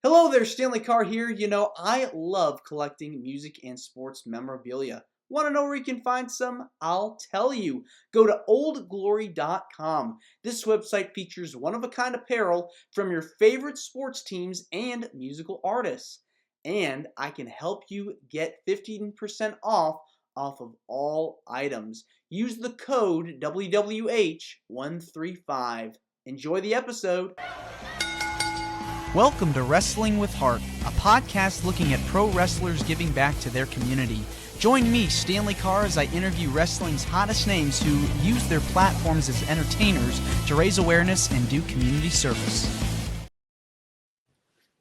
Hello there, Stanley Carr here. I love collecting music and sports memorabilia. Want to know where you can find some? I'll tell you. Go to oldglory.com. This website features one-of-a-kind apparel from your favorite sports teams and musical artists. And I can help you get 15% off of all items. Use the code WWH135. Enjoy the episode. Welcome to Wrestling with Heart, a podcast looking at pro wrestlers giving back to their community. Join me, Stanley Carr, as I interview wrestling's hottest names who use their platforms as entertainers to raise awareness and do community service.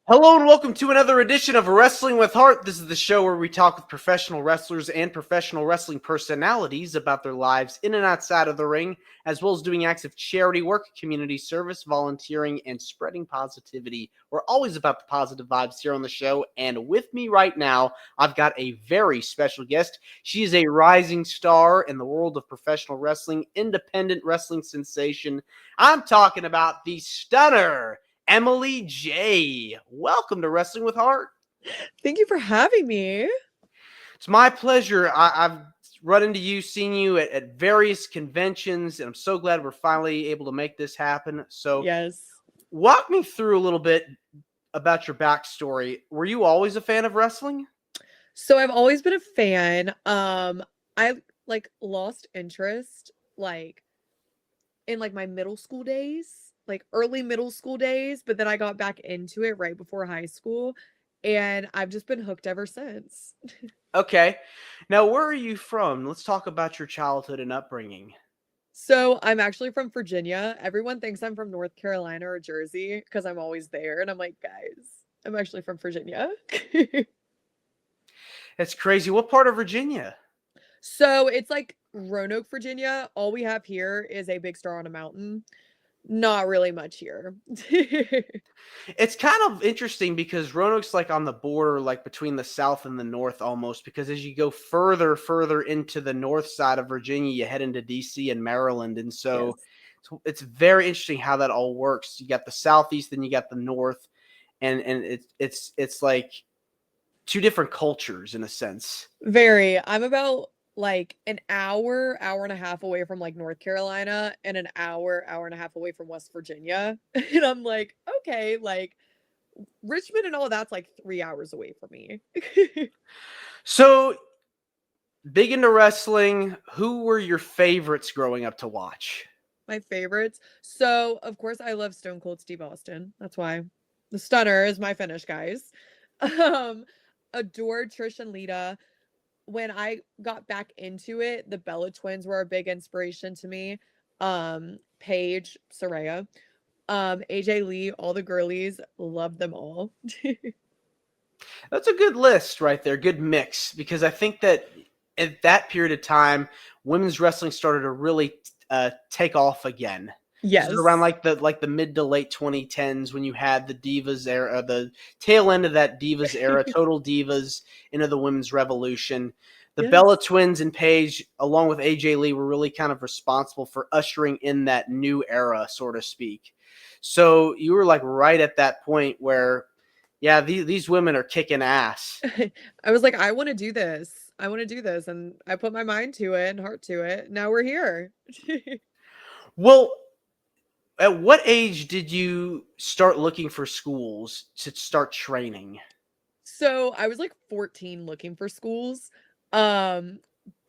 Hello and welcome to another edition of Wrestling with Heart. This is the show where we talk with professional wrestlers and professional wrestling personalities about their lives in and outside of the ring, as well as doing acts of charity work, community service, volunteering, and spreading positivity. We're always about the positive vibes here on the show, and with me right now, I've got a very special guest. She is a rising star in the world of professional wrestling, independent wrestling sensation. I'm talking about the stunner, Emily Jaye. Welcome to Wrestling with Heart. Thank you for having me. It's my pleasure. I've run into you, seen you at various conventions, and I'm so glad we're finally able to make this happen. So Yes. walk me through a little bit about your backstory. Were you always a fan of wrestling? So I've always been a fan. I lost interest in my middle school days, early middle school days, but then I got back into it right before high school, and I've just been hooked ever since. Okay. Now, where are you from? Let's talk about your childhood and upbringing. So I'm actually from Virginia. Everyone thinks I'm from North Carolina or Jersey because I'm always there, and I'm like, guys, I'm actually from Virginia. That's crazy. What part of Virginia? So it's like Roanoke, Virginia. All we have here is a big star on a mountain. Not really much here. It's kind of interesting because Roanoke's on the border, between the South and the North almost, because as you go further into the north side of Virginia, you head into DC and Maryland. And so Yes. it's very interesting how that all works. You got the Southeast, then you got the North, and it's like two different cultures in a sense. Very. I'm about an hour and a half away from North Carolina and an hour and a half away from West Virginia. And I'm like, okay, Richmond and all that's 3 hours away from me. So big into wrestling. Who were your favorites growing up to watch? My favorites. So, of course, I love Stone Cold Steve Austin. That's why the Stunner is my finish, guys. Um, adored Trish and Lita. When I got back into it, the Bella twins were a big inspiration to me. Paige, Saraya, AJ Lee, all the girlies, loved them all. That's a good list right there. Good mix, because I think that at that period of time, women's wrestling started to really take off again. Yes. This is around the mid to late 2010s when you had the Divas era, the tail end of that Divas era, Total Divas into the women's revolution. The Yes. Bella twins and Paige, along with AJ Lee, were really kind of responsible for ushering in that new era, so to speak. So you were right at that point where, yeah, these women are kicking ass. I was like, I want to do this. I want to do this. And I put my mind to it and heart to it. Now we're here. Well, at what age did you start looking for schools to start training? So I was 14 looking for schools. But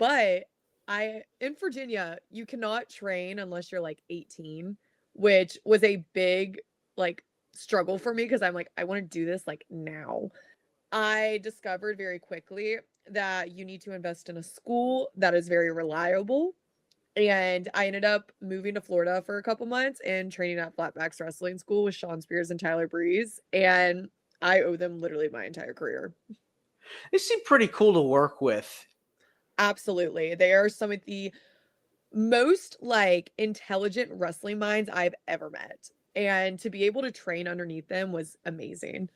in Virginia, you cannot train unless you're 18, which was a big struggle for me because I'm I want to do this now. I discovered very quickly that you need to invest in a school that is very reliable. And I ended up moving to Florida for a couple months and training at Flatbacks Wrestling School with Sean Spears and Tyler Breeze. And I owe them literally my entire career. They seem pretty cool to work with. Absolutely. They are some of the most intelligent wrestling minds I've ever met. And to be able to train underneath them was amazing.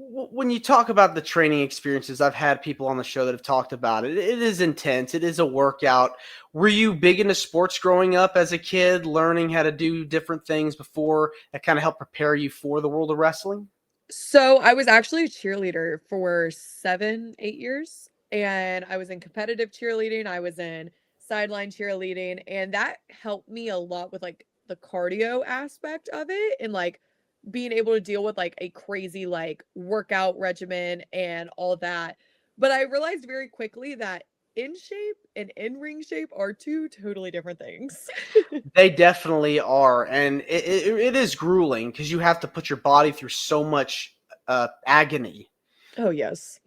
When you talk about the training experiences, I've had people on the show that have talked about it. It is intense. It is a workout. Were you big into sports growing up as a kid, learning how to do different things before that kind of helped prepare you for the world of wrestling? So I was actually a cheerleader for 7, 8 years, and I was in competitive cheerleading, I was in sideline cheerleading, and that helped me a lot with, like, the cardio aspect of it and, like, being able to deal with, like, a crazy, like, workout regimen and all that. But I realized very quickly that in shape and in ring shape are 2 totally different things. They definitely are, and it is grueling because you have to put your body through so much agony. Oh, yes.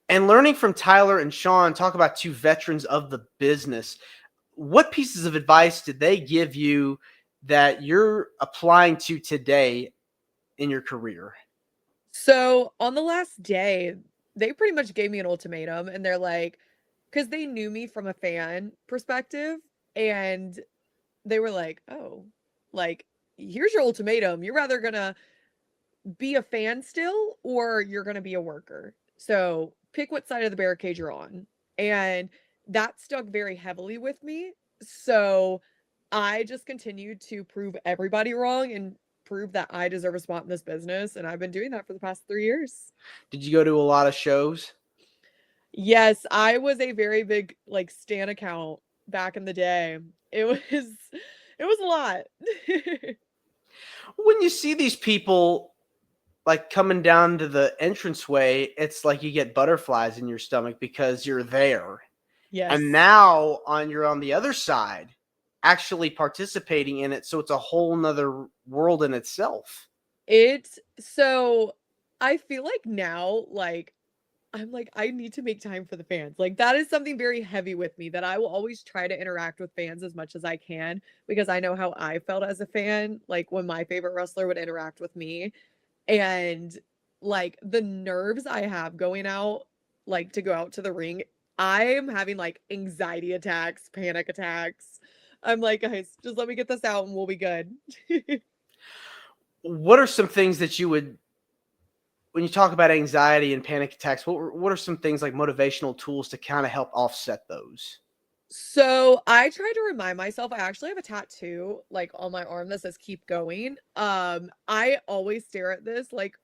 And learning from Tyler and Sean, talk about two veterans of the business. What pieces of advice did they give you that you're applying to today in your career? So on the last day, they pretty much gave me an ultimatum and they're like, because they knew me from a fan perspective, and they were like, oh, like, here's your ultimatum. You're rather gonna be a fan still or you're gonna be a worker. So pick what side of the barricade you're on. And that stuck very heavily with me. So I just continued to prove everybody wrong and prove that I deserve a spot in this business. And I've been doing that for the past 3 years. Did you go to a lot of shows? Yes, I was a very big like Stan account back in the day. It was a lot. When you see these people like coming down to the entranceway, it's like you get butterflies in your stomach because you're there. And Yes. now you're on the other side, actually participating in it. So it's a whole nother world in itself. So I feel like now, like, I'm like, I need to make time for the fans. Like, that is something very heavy with me that I will always try to interact with fans as much as I can because I know how I felt as a fan, like when my favorite wrestler would interact with me. And like the nerves I have going out, like to go out to the ring, I'm having like anxiety attacks, panic attacks. I'm like, guys, just let me get this out and we'll be good. What are some things that you would, when you talk about anxiety and panic attacks, what are some things like motivational tools to kind of help offset those? So I try to remind myself, I actually have a tattoo like on my arm that says keep going. I always stare at this like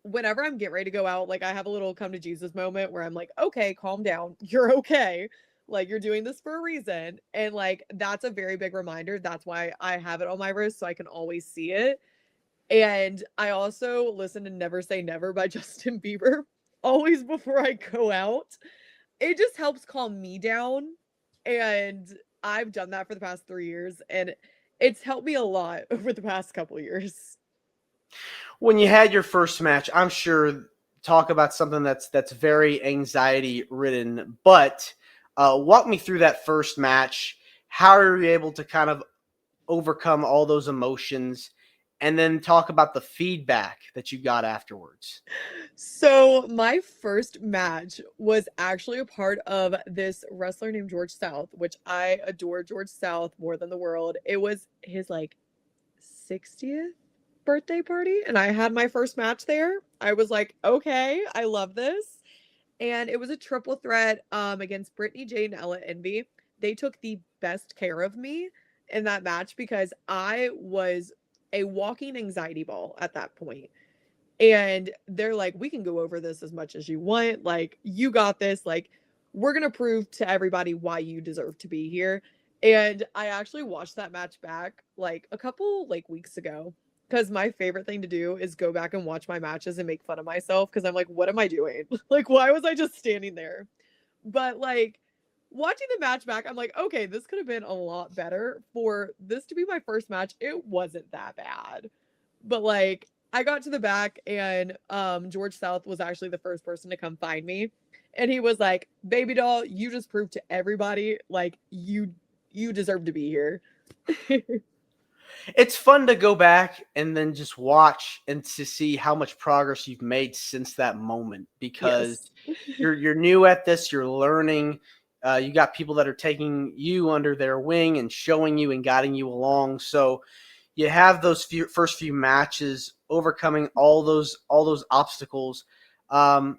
whenever I'm getting ready to go out, like I have a little come to Jesus moment where I'm like, okay, calm down. You're okay. Like you're doing this for a reason. And like that's a very big reminder. That's why I have it on my wrist so I can always see it. And I also listen to Never Say Never by Justin Bieber always before I go out. It just helps calm me down, and I've done that for the past 3 years, and it's helped me a lot over the past couple years. When you had your first match, I'm sure talk about something that's very anxiety ridden, but walk me through that first match. How are you able to kind of overcome all those emotions, and then talk about the feedback that you got afterwards? So, my first match was actually a part of this wrestler named George South, which I adore George South more than the world. It was his, like, 60th birthday party, and I had my first match there. I was like, "Okay, I love this." And it was a triple threat against Brittany Jade and Ella Envy. They took the best care of me in that match because I was a walking anxiety ball at that point. And they're like, we can go over this as much as you want. Like, you got this. Like, we're going to prove to everybody why you deserve to be here. And I actually watched that match back like a couple like weeks ago because my favorite thing to do is go back and watch my matches and make fun of myself because I'm like, what am I doing? Like, why was I just standing there? But like watching the match back, I'm like, okay, this could have been a lot better. For this to be my first match, it wasn't that bad. But like I got to the back and George South was actually the first person to come find me. And he was like, "Baby doll, you just proved to everybody like you deserve to be here." It's fun to go back and then just watch and to see how much progress you've made since that moment because Yes. you're new at this, you're learning. You got people that are taking you under their wing and showing you and guiding you along. So you have those first few matches, overcoming all those obstacles. Um,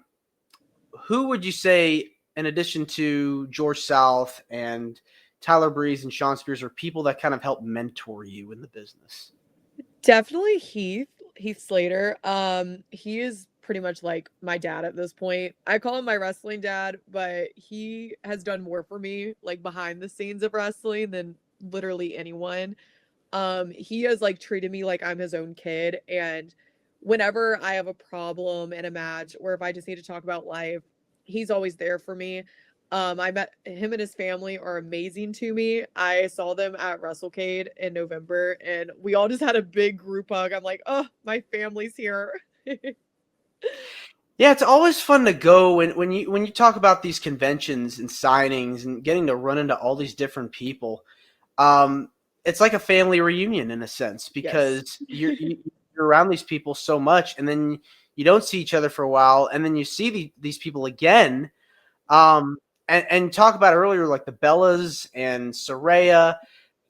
who would you say, in addition to George South and Tyler Breeze and Sean Spears, are people that kind of help mentor you in the business? Definitely Heath. Heath Slater. He is pretty much like my dad at this point. I call him my wrestling dad, but he has done more for me like behind the scenes of wrestling than literally anyone. He has like treated me like I'm his own kid, and whenever I have a problem in a match or if I just need to talk about life, he's always there for me. I met him and his family are amazing to me. I saw them at WrestleCade in November and we all just had a big group hug. I'm like, oh, my family's here. Yeah, it's always fun to go when you talk about these conventions and signings and getting to run into all these different people. Um, it's like a family reunion in a sense Yes. because you're around these people so much, and then you don't see each other for a while, and then you see these people again. And talk about earlier like the Bellas and Soraya,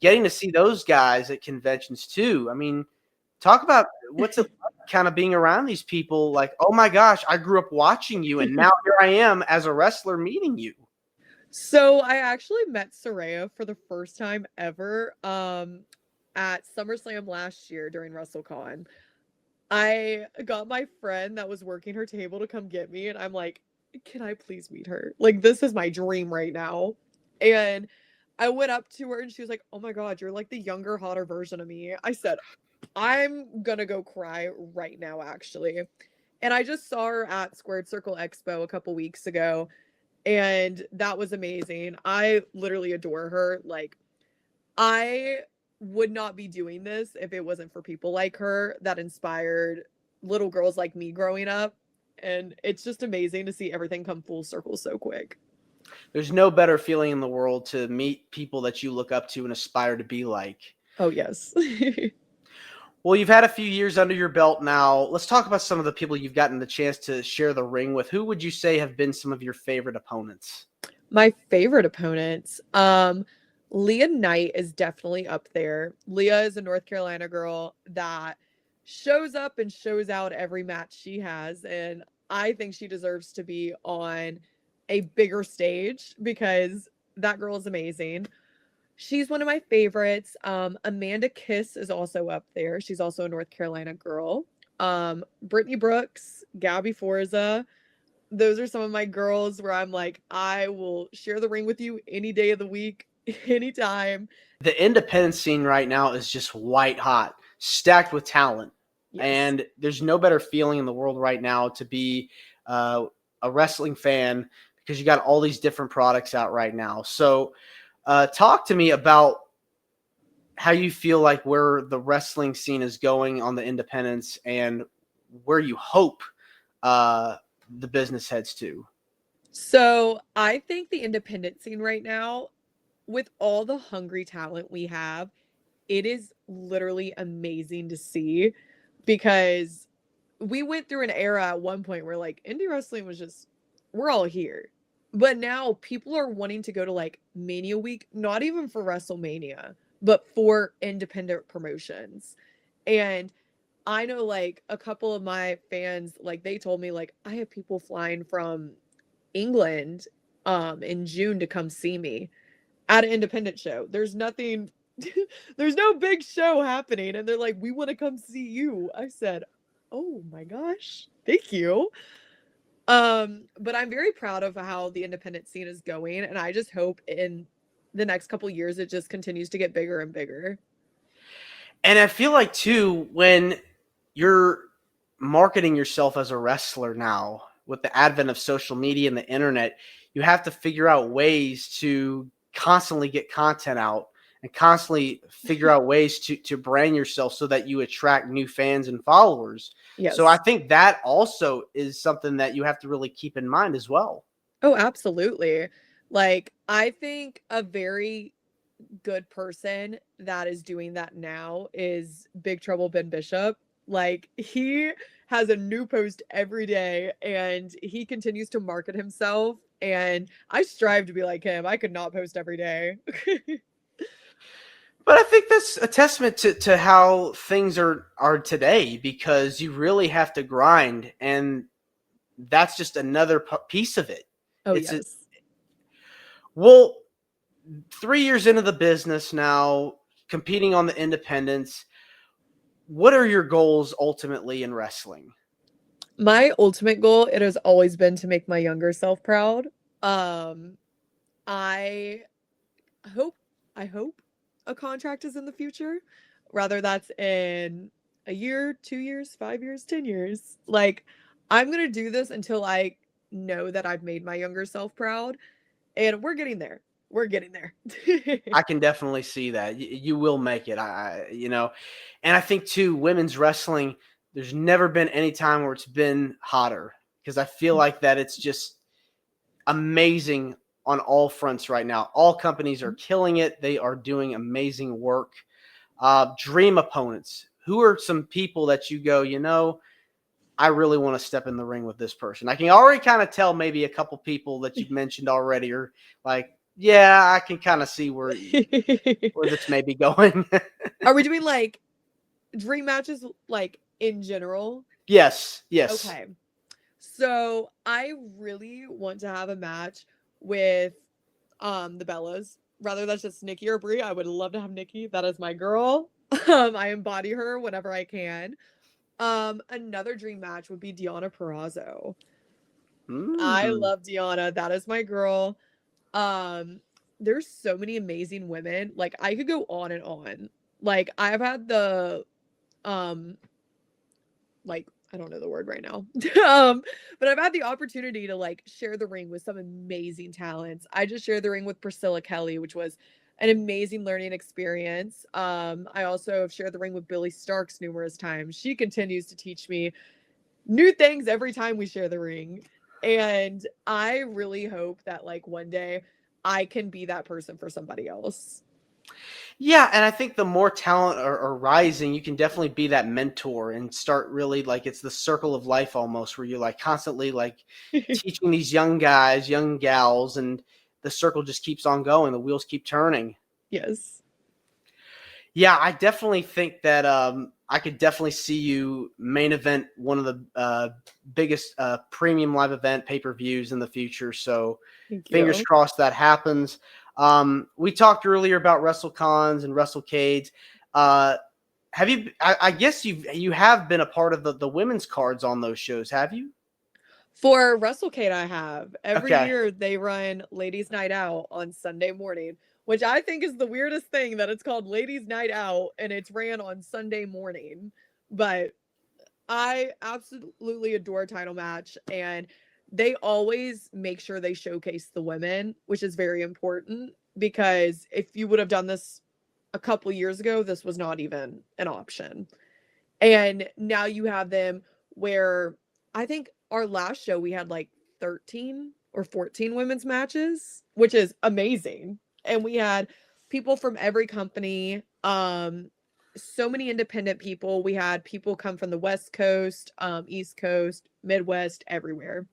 getting to see those guys at conventions too. I mean, talk about what's it like kind of being around these people. Like, oh my gosh, I grew up watching you, and now here I am as a wrestler meeting you. So I actually met Soraya for the first time ever at SummerSlam last year during WrestleCon. I got my friend that was working her table to come get me, and I'm like, can I please meet her? Like, this is my dream right now. And I went up to her and she was like, oh my God, you're like the younger, hotter version of me. I said, I'm gonna go cry right now, actually. And I just saw her at Squared Circle Expo a couple weeks ago, and that was amazing. I literally adore her. Like, I would not be doing this if it wasn't for people like her that inspired little girls like me growing up. And it's just amazing to see everything come full circle so quick. There's no better feeling in the world to meet people that you look up to and aspire to be like. Oh, yes. Well, you've had a few years under your belt now. Let's talk about some of the people you've gotten the chance to share the ring with. Who would you say have been some of your favorite opponents? My favorite opponents. Leah Knight is definitely up there. Leah is a North Carolina girl that shows up and shows out every match she has. And I think she deserves to be on a bigger stage because that girl is amazing. She's one of my favorites. Amanda Kiss is also up there. She's also a North Carolina girl. Brittany Brooks, Gabby Forza. Those are some of my girls where I'm like, I will share the ring with you any day of the week, anytime. The independent scene right now is just white hot, stacked with talent. Yes. And there's no better feeling in the world right now to be a wrestling fan because you got all these different products out right now. So talk to me about how you feel like where the wrestling scene is going on the independents and where you hope the business heads to. So I think the independent scene right now, with all the hungry talent we have, it is literally amazing to see because we went through an era at one point where like indie wrestling was just, we're all here. But now people are wanting to go to like Mania Week, not even for WrestleMania, but for independent promotions. And I know like a couple of my fans, like they told me like I have people flying from England in June to come see me at an independent show. There's nothing there's no big show happening and they're like we want to come see you. I said, "Oh my gosh. Thank you." But I'm very proud of how the independent scene is going and I just hope in the next couple years it just continues to get bigger and bigger. And I feel like too, when you're marketing yourself as a wrestler now, with the advent of social media and the internet, you have to figure out ways to constantly get content out and constantly figure out ways to brand yourself so that you attract new fans and followers. Yes. So I think that also is something that you have to really keep in mind as well. Oh, absolutely. Like, I think a very good person that is doing that now is Big Trouble Ben Bishop. Like, he has a new post every day and he continues to market himself. And I strive to be like him. I could not post every day. But I think that's a testament to how things are today because you really have to grind, and that's just another piece of it. Oh, It's yes. Well, 3 years into the business now, competing on the independents, what are your goals ultimately in wrestling? My ultimate goal, it has always been to make my younger self proud. Um, I hope I hope a contract is in the future. Rather that's in a year, 2 years, 5 years, 10 years. Like I'm going to do this until I know that I've made my younger self proud, and we're getting there. We're getting there. I can definitely see that. You will make it. And I think too, women's wrestling, there's never been any time where it's been hotter, because I feel like that it's just amazing on all fronts right now. All companies are killing it. They are doing amazing work. Dream opponents. Who are some people that you go, I really want to step in the ring with this person? I can already kind of tell maybe a couple people that you've mentioned already are like, yeah, I can kind of see where this may be going. Are we doing like dream matches like in general? Yes. Okay. So I really want to have a match with the Bellas. Rather that's just Nikki or Brie. I would love to have Nikki. That is my girl. I embody her whenever I can. Another dream match would be Deonna Purrazzo. I love Deonna. That is my girl. Um, there's so many amazing women. Like I could go on and on. Like I've had the um like I don't know the word right now. But I've had the opportunity to like share the ring with some amazing talents. I just shared the ring with Priscilla Kelly, which was an amazing learning experience. I also have shared the ring with Billy Starks numerous times. She continues to teach me new things every time we share the ring. And I really hope that like one day I can be that person for somebody else. Yeah, and I think the more talent are rising, you can definitely be that mentor and start really, like, it's the circle of life almost, where you're like constantly like teaching these young guys, young gals, and the circle just keeps on going. The wheels keep turning. Yes. Yeah, I definitely think that I could definitely see you main event one of the biggest premium live event pay-per-views in the future. So Thank fingers you. crossed that happens. We talked earlier about WrestleCons and WrestleCades. Have you? I guess you have been a part of the women's cards on those shows, have you? For WrestleCade, I have. Every Okay. year they run Ladies Night Out on Sunday morning, which I think is the weirdest thing that it's called Ladies Night Out and it's ran on Sunday morning. But I absolutely adore title match, and they always make sure they showcase the women, which is very important because if you would have done this a couple years ago, this was not even an option. And now you have them where I think our last show we had like 13 or 14 women's matches, which is amazing. And we had people from every company, so many independent people. We had people come from the West Coast, East Coast, Midwest, everywhere.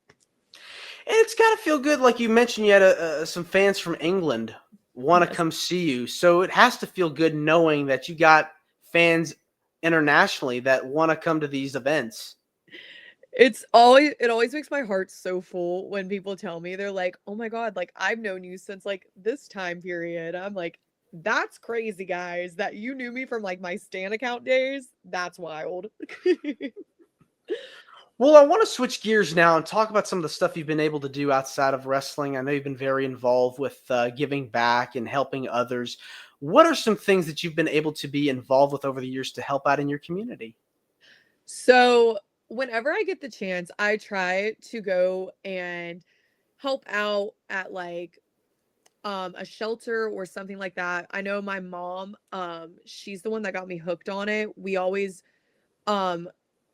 And it's got to feel good. Like you mentioned, you had some fans from England want to Yes. come see you. So it has to feel good knowing that you got fans internationally that want to come to these events. It always makes my heart so full when people tell me they're like, "Oh my god, like I've known you since like this time period." I'm like, "That's crazy, guys, that you knew me from like my Stan account days. That's wild." Well, I want to switch gears now and talk about some of the stuff you've been able to do outside of wrestling. I know you've been very involved with giving back and helping others. What are some things that you've been able to be involved with over the years to help out in your community? So, whenever I get the chance, I try to go and help out at like a shelter or something like that. I know my mom, she's the one that got me hooked on it. We always um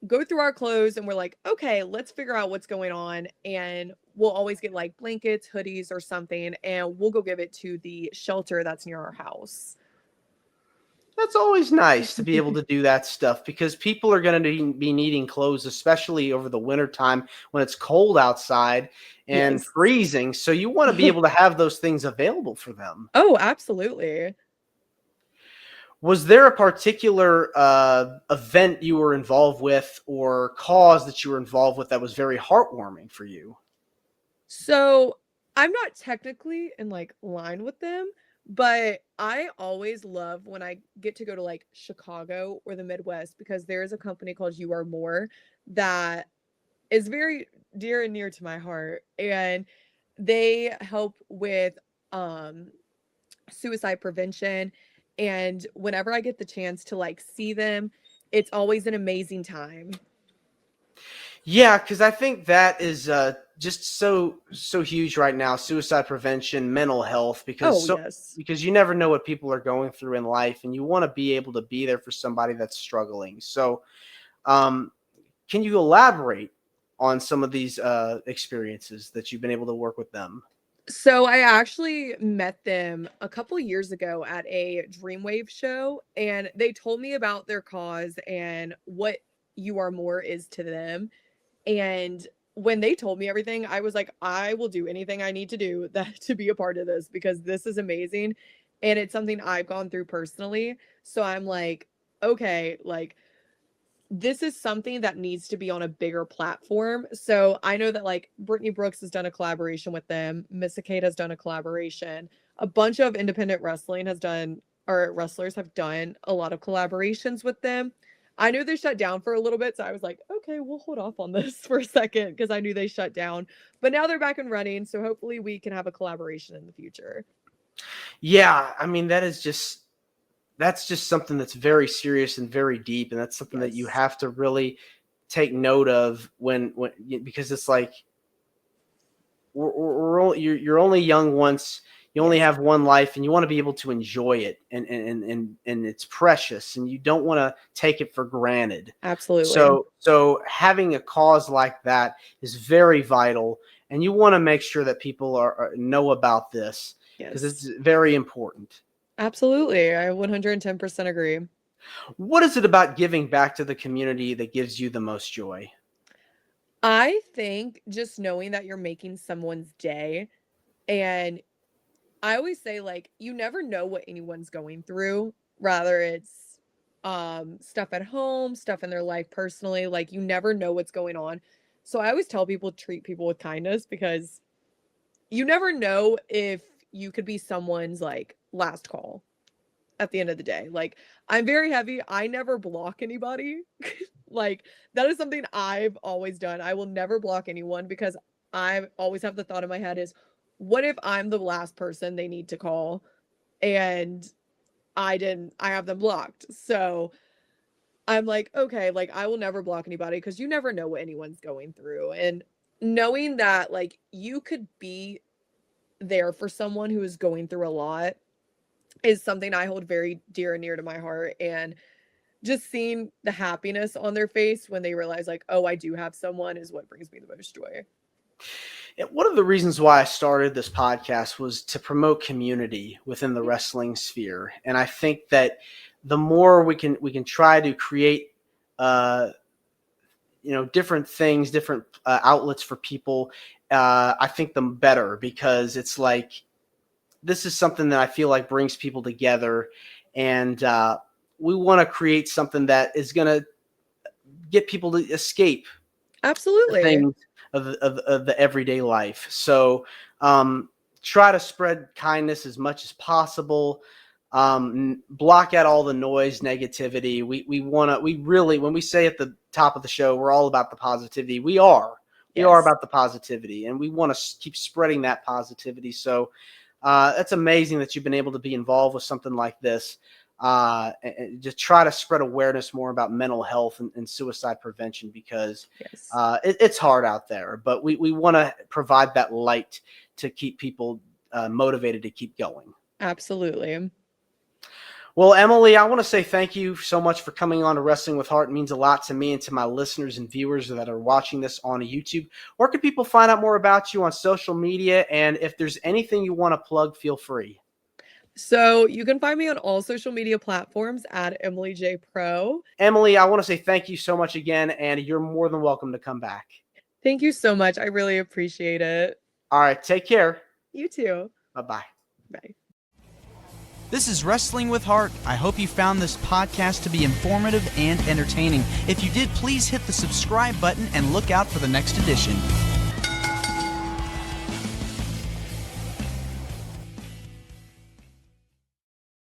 go through our clothes and we're like, okay, let's figure out what's going on. And we'll always get like blankets, hoodies, or something, and we'll go give it to the shelter that's near our house. That's always nice to be able to do that stuff, because people are going to be needing clothes, especially over the winter time when it's cold outside and Yes. freezing. So you want to be able to have those things available for them. Oh, absolutely. Was there a particular event you were involved with or cause that you were involved with that was very heartwarming for you? So I'm not technically in like line with them, but I was involved with the Bluesky. But I always love when I get to go to like Chicago or the Midwest because there is a company called You Are More that is very dear and near to my heart. And they help with um suicide prevention. And whenever I get the chance to like see them, it's always an amazing time. Yeah, because I think that is just so huge right now. Suicide prevention, mental health, Oh, yes. because you never know what people are going through in life, and you want to be able to be there for somebody that's struggling. So, um, can you elaborate on some of these experiences that you've been able to work with them? So I actually met them a couple years ago at a Dreamwave show, and they told me about their cause and what You Are More is to them. And when they told me everything, I was like, I will do anything I need to do that to be a part of this because this is amazing. And it's something I've gone through personally. So I'm like, okay, like this is something that needs to be on a bigger platform. So I know that like Brittany Brooks has done a collaboration with them, Missa Kate has done a collaboration, a bunch of independent wrestling has done, or wrestlers have done a lot of collaborations with them. I knew they shut down for a little bit, so I was like, okay, we'll hold off on this for a second because I knew they shut down. But now they're back and running, so hopefully we can have a collaboration in the future. Yeah, I mean that's just something that's very serious and very deep, and that's something that you Yes. have to really take note of when because it's like you're only young once. You only Yes. have one life, and you want to be able to enjoy it, and it's precious, and you don't want to take it for granted. Absolutely. So having a cause like that is very vital, and you want to make sure that people know about this because it's Yes. very important. Absolutely. I 110% agree. What is it about giving back to the community that gives you the most joy? I think just knowing that you're making someone's day, and I always say like you never know what anyone's going through, rather it's stuff at home, stuff in their life personally, like you never know what's going on. So I always tell people treat people with kindness because you never know if you could be someone's like last call at the end of the day. Like I'm very heavy. I never block anybody. Like that is something I've always done. I will never block anyone because I always have the thought in my head is what if I'm the last person they need to call and I have them blocked. So I'm like, okay, like I will never block anybody because you never know what anyone's going through. And knowing that like you could be there for someone who is going through a lot is something I hold very dear and near to my heart. And just seeing the happiness on their face when they realize, like, oh, I do have someone is what brings me the most joy. One of the reasons why I started this podcast was to promote community within the wrestling sphere, and I think that the more we can try to create, uh, different things, different outlets for people, I think the better because it's like this is something that I feel like brings people together, and we want to create something that is going to get people to escape the Absolutely. things of the everyday life. So try to spread kindness as much as possible. Block out all the noise, negativity. We really, when we say at the top of the show, we're all about the positivity. We are Yes. about the positivity, and we want to keep spreading that positivity. So that's amazing that you've been able to be involved with something like this. And just try to spread awareness more about mental health and suicide prevention because Yes. it's hard out there. But we want to provide that light to keep people motivated to keep going. Absolutely. Well, Emily, I want to say thank you so much for coming on to Wrestling with Heart. It means a lot to me and to my listeners and viewers that are watching this on YouTube. Where can people find out more about you on social media? And if there's anything you want to plug, feel free. So you can find me on all social media platforms at Emily J Pro. Emily, I want to say thank you so much again, and you're more than welcome to come back. Thank you so much. I really appreciate it. All right, take care. You too. Bye-bye. Bye. This is Wrestling with Heart. I hope you found this podcast to be informative and entertaining. If you did, please hit the subscribe button and look out for the next edition.